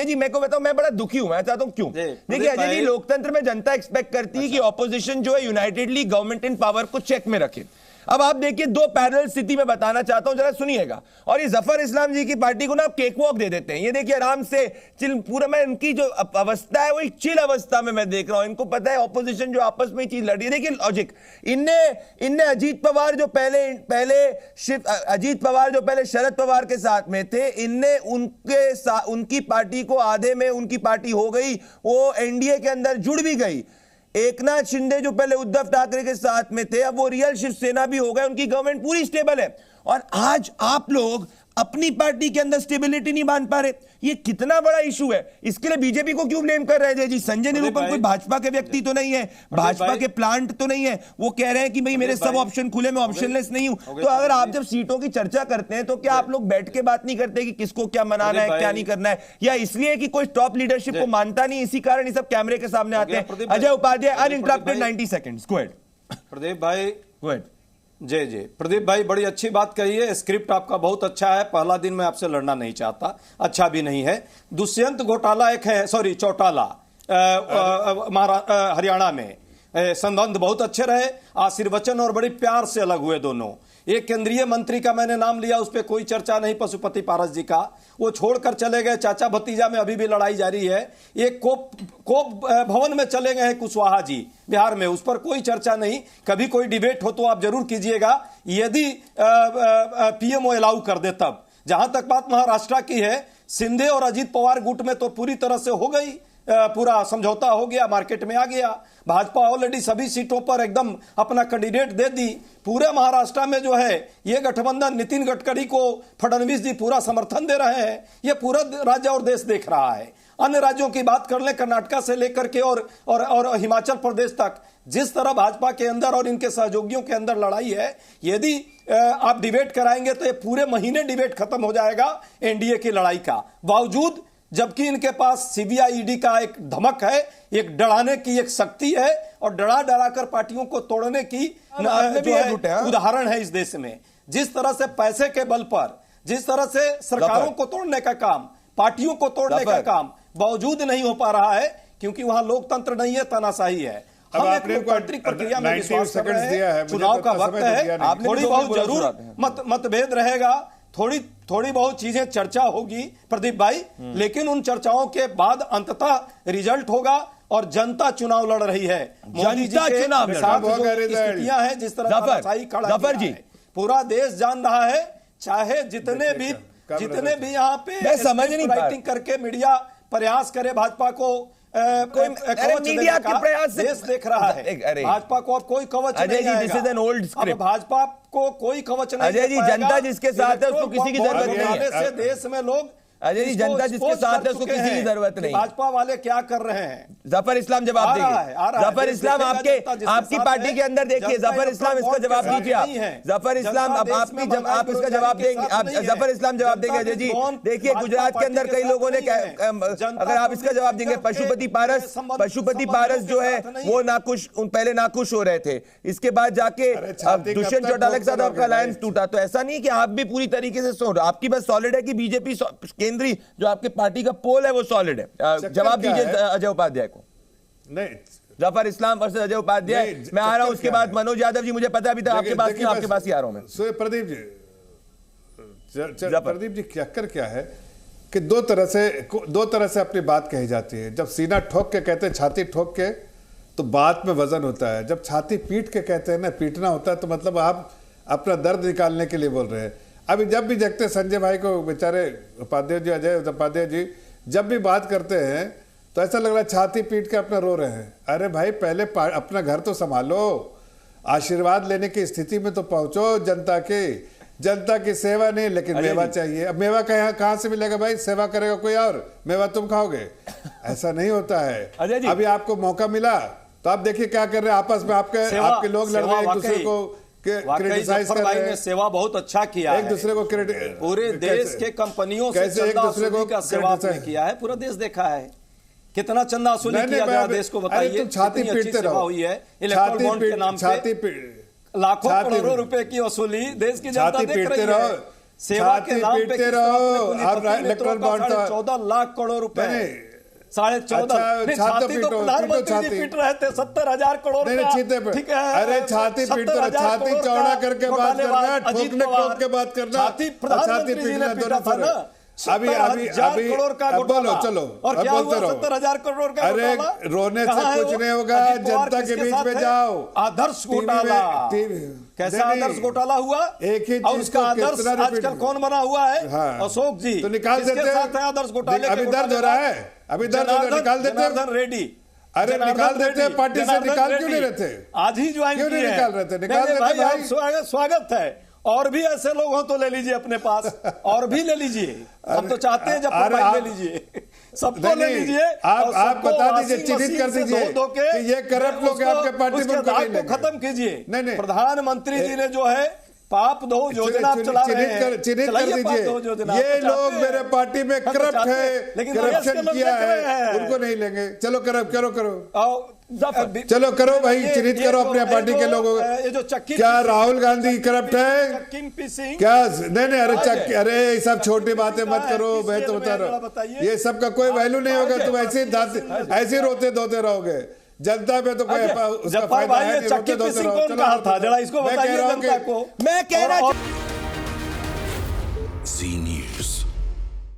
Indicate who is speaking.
Speaker 1: अजय जी मैं को बताऊं, मैं बड़ा दुखी हूं, मैं चाहता हूं क्यों। देखिए अजय जी, लोकतंत्र में जनता एक्सपेक्ट करती है कि ऑपोजिशन जो है यूनाइटेडली गवर्नमेंट इन पावर को चेक में रखे। अब आप देखिए दो पैरेलल स्थिति में बताना चाहता हूं, जरा सुनिएगा। और ये जफर इस्लाम जी की पार्टी को ना आप केक वॉक दे देते हैं, ये देखिए आराम से चिल, पूरा मैं इनकी जो अवस्था है वो एक चिल अवस्था में मैं देख रहा हूं। इनको पता है ऑपोजिशन जो आपस में चीज लड़ रही है। देखिए लॉजिक, इनने अजीत पवार जो पहले शरद पवार के साथ में थे, इनने उनकी पार्टी को आधे में उनकी पार्टी हो गई, वो एनडीए के अंदर जुड़ भी गई। एकनाथ शिंदे जो पहले उद्धव ठाकरे के साथ में थे, अब वो रियल शिवसेना भी हो गए, उनकी गवर्नमेंट पूरी स्टेबल है। और आज आप लोग अपनी पार्टी के अंदर स्टेबिलिटी नहीं मान पा रहे, ये कितना बड़ा इशू है। इसके लिए बीजेपी को क्यों ब्लेम कर रहे हैं जी? संजय निरुपम कोई भाजपा के व्यक्ति तो नहीं है, भाजपा के प्लांट तो नहीं है, वो कह रहे हैं कि भाई मेरे सब ऑप्शन खुले, मैं ऑप्शनलेस नहीं हूं। तो अगर आप जब सीटों की चर्चा करते हैं तो क्या आप लोग बैठ के बात नहीं करते कि किसको क्या मनाना है, क्या नहीं करना है, या इसलिए कि कोई टॉप लीडरशिप को मानता नहीं, इसी कारण ये सब कैमरे के सामने आते हैं? Ajay Upadhyay, uninterrupted 90 seconds, go ahead.
Speaker 2: Pradeep भाई,
Speaker 1: गो अहेड।
Speaker 2: जी जी प्रदीप भाई, बड़ी अच्छी बात कही है। स्क्रिप्ट आपका बहुत अच्छा है। पहला दिन मैं आपसे लड़ना नहीं चाहता, अच्छा भी नहीं है। दुष्यंत घोटाला एक है, सॉरी चौटाला, हरियाणा में संबंध बहुत अच्छे रहे। आशीर्वचन और बड़ी प्यार से अलग हुए दोनों। एक केंद्रीय मंत्री का मैंने नाम लिया, उस पर कोई चर्चा नहीं, पशुपति पारस जी का, वो छोड़कर चले गए। चाचा भतीजा में अभी भी लड़ाई जारी है। एक कोप भवन में चले गए हैं कुशवाहा जी बिहार में, उस पर कोई चर्चा नहीं। कभी कोई डिबेट हो तो आप जरूर कीजिएगा, यदि पीएमओ अलाउ कर दे तब। जहां तक बात महाराष्ट्र की है, शिंदे और अजीत पवार गुट में तो पूरी तरह से हो गई, पूरा समझौता हो गया, मार्केट में आ गया। भाजपा ऑलरेडी सभी सीटों पर एकदम अपना कैंडिडेट दे दी। पूरे महाराष्ट्र में जो है ये गठबंधन, नितिन गडकरी को फडणवीस जी पूरा समर्थन दे रहे हैं। ये पूरा राज्य और देश देख रहा है। अन्य राज्यों की बात कर ले, कर्नाटका से लेकर के और हिमाचल प्रदेश तक, जिस तरह भाजपा के अंदर और इनके सहयोगियों के अंदर लड़ाई है, यदि आप डिबेट कराएंगे तो ये पूरे महीने डिबेट खत्म हो जाएगा एनडीए की लड़ाई का। बावजूद जबकि इनके पास सीबीआई ईडी का एक धमक है, एक डराने की एक शक्ति है, और डरा डरा कर पार्टियों को तोड़ने की जो है उदाहरण है इस देश में। जिस तरह से पैसे के बल पर, जिस तरह से सरकारों को तोड़ने का काम, पार्टियों को तोड़ने का काम बावजूद नहीं हो पा रहा है, क्योंकि वहां लोकतंत्र नहीं है, तानाशाही है। हम एक लोकतांत्रिक प्रक्रिया में विश्वास कर रहे हैं। चुनाव का वक्त है, थोड़ी बहुत जरूर मतभेद रहेगा, थोड़ी बहुत चीजें चर्चा होगी प्रदीप भाई, लेकिन उन चर्चाओं के बाद अंततः रिजल्ट होगा और जनता चुनाव लड़ रही है। मोदी जी के साथ जो स्थितियां हैं, जिस तरह जफर जी, पूरा देश जान रहा है। चाहे जितने भी यहाँ पे समझ नहीं राइटिंग करके मीडिया प्रयास करे भाजपा को कोई मीडिया के प्रयास से देश देख रहा है। भाजपा को अब कोई कवच नहीं आएगा। भाजपा को कोई कवच नहीं।
Speaker 1: अजय जी, जनता जिसके साथ है उसको किसी की जरूरत नहीं है।
Speaker 2: देश में लोग,
Speaker 1: अजय जी, जनता जिसके साथ है उसको किसी की जरूरत नहीं।
Speaker 2: भाजपा वाले क्या कर रहे हैं?
Speaker 1: जफर इस्लाम जवाब देंगे। जफर इस्लाम आपकी पार्टी के अंदर देखिए, जफर इस्लाम इसका जवाब दीजिए आप। जफर इस्लाम अब आप इसका जवाब देंगे, आप जफर इस्लाम जवाब देंगे। अजय जी देखिए, गुजरात के अंदर कई लोगों ने, अगर आप इसका जवाब देंगे, पशुपति पारस जो है वो पहले नाखुश हो रहे थे, इसके बाद जाके दुष्यंत चौटाला के साथ आपका अलायंस टूटा। तो ऐसा नहीं कि आप भी पूरी तरीके से आपकी बस सॉलिड है कि बीजेपी केंद्रीय जो आपके पार्टी का पोल है वो सॉलिड है। जवाब दीजिए अजय उपाध्याय को।
Speaker 3: नहीं,
Speaker 1: जफर इस्लाम वर्सेस अजय उपाध्याय। मैं आ रहा हूं, उसके बाद मनोज यादव जी। मुझे पता अभी तक आपके पास नहीं, आपके पास ही आ रहा हूं मैं।
Speaker 3: प्रदीप जी चक्कर क्या है कि दो तरह से अपनी बात कही जाती है। जब सीना ठोक के कहते हैं, छाती ठोक के, तो बात में वजन होता है। जब छाती पीट के कहते हैं ना, पीटना होता है, तो मतलब आप अपना दर्द निकालने के लिए बोल रहे हैं। अभी जब भी देखते संजय भाई को, बेचारे उपाध्याय जी, अजय उपाध्याय जी जब भी बात करते हैं तो ऐसा लग रहा है छाती पीट के अपना रो रहे हैं। अरे भाई, पहले अपना घर तो संभालो, आशीर्वाद लेने की स्थिति में तो पहुंचो। जनता की सेवा नहीं, लेकिन मेवा चाहिए। अब मेवा कहाँ से मिलेगा भाई? सेवा करेगा कोई और, मेवा तुम खाओगे? ऐसा नहीं होता है। अभी आपको मौका मिला तो आप देखिए क्या कर रहे हैं आपस में। आपके लोग लड़ रहे हैं, एक दूसरे को क्रिटिसाइज कर रहे हैं।
Speaker 2: सेवा बहुत अच्छा किया
Speaker 3: एक दूसरे को
Speaker 2: पूरे देश के कंपनियों से
Speaker 3: एक दूसरे को
Speaker 2: सेवा किया है, पूरा देश देखा है। कितना चंदा वसूली किया गया देश को, बताइए।
Speaker 3: छाती पीटते रहो
Speaker 2: हुई है इलेक्ट्रल बॉन्ड के नाम पे, लाखों करोड़ों रुपए की वसूली देश की जनता देख रही है। सेवा के
Speaker 3: छाती
Speaker 2: नाम पे
Speaker 3: पीटते
Speaker 2: किस तरह
Speaker 3: रहो,
Speaker 2: अपने
Speaker 3: आप
Speaker 2: कुलदीप
Speaker 3: इलेक्ट्रल
Speaker 2: मित्रों का
Speaker 3: बॉन्ड था।
Speaker 2: 14.5 लाख करोड़ रुपए,
Speaker 3: नहीं,
Speaker 2: 14.5
Speaker 3: अच्छा, छाती
Speaker 2: छाती तो
Speaker 3: पीटो,
Speaker 2: प्रधानमंत्री
Speaker 3: पीटो
Speaker 2: जी
Speaker 3: छाती।
Speaker 2: पीट रहे थे 70,000 करोड़
Speaker 3: नहीं,
Speaker 2: का।
Speaker 3: छीते पे।
Speaker 2: ठीक है,
Speaker 3: अरे छाती पीटो,
Speaker 2: 70,000
Speaker 3: छाती
Speaker 2: करोड़
Speaker 3: चौड़ा
Speaker 2: का
Speaker 3: करके बात करना,
Speaker 2: घोटालेबाज
Speaker 3: ठोकने
Speaker 2: अजीत
Speaker 3: ठोक
Speaker 2: पवार।
Speaker 3: के बात करना,
Speaker 2: छाती
Speaker 3: और
Speaker 2: प्रधानमंत्री जी
Speaker 3: पीटना
Speaker 2: ने
Speaker 3: दोनों
Speaker 2: पीटा था
Speaker 3: फर्क।
Speaker 2: ना।
Speaker 3: अभी
Speaker 2: 70,000 करोड़ का
Speaker 3: अब बोलो,
Speaker 2: घोटाला।
Speaker 3: चलो,
Speaker 2: और
Speaker 3: अब
Speaker 2: क्या
Speaker 3: बोलते
Speaker 2: हुआ
Speaker 3: रहो।
Speaker 2: 70,000 करोड़ का
Speaker 3: अरे
Speaker 2: घोटाला?
Speaker 3: रोने से
Speaker 2: कहाँ है
Speaker 3: कुछ
Speaker 2: वो?
Speaker 3: नहीं होगा,
Speaker 2: अजीत पवार
Speaker 3: जनता के
Speaker 2: किसके
Speaker 3: बीच
Speaker 2: साथ
Speaker 3: में
Speaker 2: है?
Speaker 3: जाओ।
Speaker 2: आदर्श
Speaker 3: टीवी में-
Speaker 2: घोटाला।
Speaker 3: टीवी-
Speaker 2: कैसा
Speaker 3: नहीं,
Speaker 2: आदर्श घोटाला हुआ?
Speaker 3: एक ही
Speaker 2: और
Speaker 3: चीज
Speaker 2: उसका
Speaker 3: को
Speaker 2: आदर्श
Speaker 3: कितना repeat
Speaker 2: आजकल
Speaker 3: करें?
Speaker 2: कौन बना हुआ है?
Speaker 3: हाँ।
Speaker 2: अशोक जी।
Speaker 3: तो निकाल
Speaker 2: किसके
Speaker 3: देते
Speaker 2: साथ है आदर्श घोटाले के
Speaker 3: अभी दर्द हो रहा है, अभी दर्द हो रहा है, निकाल देते
Speaker 2: जनार्दन रेड्डी।
Speaker 3: अरे
Speaker 2: जनार्दन
Speaker 3: निकाल देते,
Speaker 2: रेड्डी,
Speaker 3: पार्टी से
Speaker 2: जनार्दन
Speaker 3: निकाल क्यों नहीं
Speaker 2: रेड्डी।
Speaker 3: रहते?
Speaker 2: आज ही ज्वाइन
Speaker 3: क्यों नहीं
Speaker 2: किए हैं।
Speaker 3: निकाल रहे थे? निकाल
Speaker 2: नहीं,
Speaker 3: देते
Speaker 2: भाई,
Speaker 3: भाई।
Speaker 2: आप स्वागत है। और भी ऐसे लोग हो तो ले लीजिए अपने पास, और भी ले लीजिए। हम तो चाहते हैं जब
Speaker 3: अरे
Speaker 2: ले लीजिए, सबको
Speaker 3: नहीं,
Speaker 2: ले
Speaker 3: नहीं,
Speaker 2: लीजिए।
Speaker 3: आप
Speaker 2: और
Speaker 3: आप
Speaker 2: सबको
Speaker 3: बता दीजिए,
Speaker 2: वॉशिंग
Speaker 3: चिन्हित कर
Speaker 2: मशीन से
Speaker 3: दीजिए
Speaker 2: धो के
Speaker 3: कि ये करप्ट लोग हैं आपके पार्टी में,
Speaker 2: उसके
Speaker 3: उनको नहीं
Speaker 2: दाग को
Speaker 3: लेंगे।
Speaker 2: खत्म कीजिए।
Speaker 3: नहीं, नहीं।
Speaker 2: प्रधानमंत्री जी ने जो है पाप दो योजना आप चला रहे हैं,
Speaker 3: चिन्हित कर
Speaker 2: चलाइए पाप दो योजना।
Speaker 3: दीजिए। ये
Speaker 2: हम तो
Speaker 3: लोग
Speaker 2: चाहते हैं।
Speaker 3: मेरे पार्टी में
Speaker 2: हम तो
Speaker 3: करप्ट
Speaker 2: चाहते
Speaker 3: है,
Speaker 2: हैं। लेकिन देश के
Speaker 3: करप्शन
Speaker 2: लोग
Speaker 3: किया
Speaker 2: देख रहे
Speaker 3: है,
Speaker 2: हैं।
Speaker 3: उनको नहीं लेंगे। चलो करो
Speaker 2: और
Speaker 3: चलो करो भाई,
Speaker 2: ये-
Speaker 3: चिन्हित
Speaker 2: ये
Speaker 3: करो
Speaker 2: जो-
Speaker 3: अपने पार्टी
Speaker 2: ये
Speaker 3: के
Speaker 2: जो-
Speaker 3: लोगों
Speaker 2: ये जो चक्की
Speaker 3: क्या राहुल गांधी करप्ट है?
Speaker 2: किंग सिंह
Speaker 3: क्या नहीं अरे चक्की, अरे ये सब छोटी बातें मत करो,
Speaker 2: किस
Speaker 3: मैं तो
Speaker 2: जेल
Speaker 3: बता
Speaker 2: में
Speaker 3: रहा
Speaker 2: है, बताइए।
Speaker 3: हूँ। ये सब का कोई वैल्यू नहीं होगा, तुम ऐसे ही रोते धोते रहोगे। जनता में तो कोई उसका
Speaker 2: जब्बार
Speaker 3: फायदा
Speaker 2: भाई,
Speaker 3: है
Speaker 2: ये
Speaker 3: नहीं,
Speaker 2: चक्की
Speaker 3: रोते धोते
Speaker 2: सिंह
Speaker 3: रहो।
Speaker 2: कौन
Speaker 3: चलो,
Speaker 2: कहा था? जरा इसको
Speaker 3: मैं कह
Speaker 2: बताइए
Speaker 3: रहा हूँ
Speaker 2: जनता
Speaker 3: कि-
Speaker 2: को।
Speaker 1: मैं कहना
Speaker 2: और-
Speaker 1: चाह-
Speaker 4: Zine